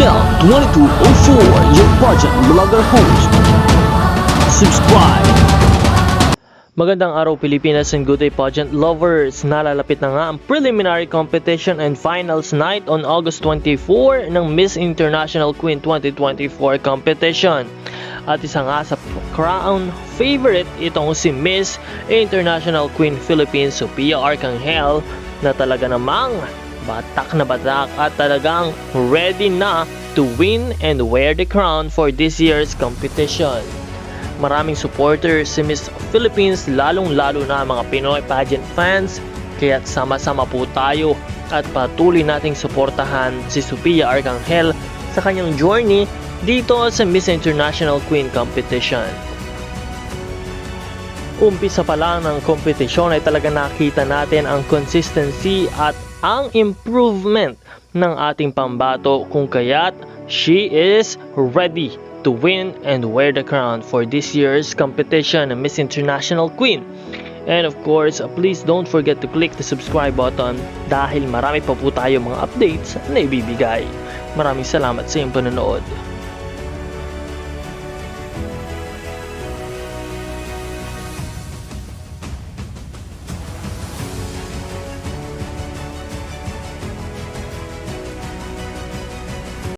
Hill 2204, your pageant vlogger host. Subscribe! Magandang araw Pilipinas and good day pageant lovers! Nalalapit na nga ang preliminary competition and finals night on August 24 ng Miss International Queen 2024 competition. At isa nga sa crown favorite itong si Miss International Queen Philippines Sophia Arcangel na talaga namang batak na batak at talagang ready na to win and wear the crown for this year's competition. Maraming supporters si Miss Philippines, lalong-lalo na mga Pinoy pageant fans, kaya sama-sama po tayo at patuloy nating suportahan si Sophia Arcangel sa kanyang journey dito sa Miss International Queen Competition. Umpisa pa lang ng kompetisyon ay talaga nakita natin ang consistency at ang improvement ng ating pambato kung kaya't she is ready to win and wear the crown for this year's competition ng Miss International Queen. And of course, please don't forget to click the subscribe button dahil marami pa po tayo mga updates na ibibigay. Maraming salamat sa iyong panonood.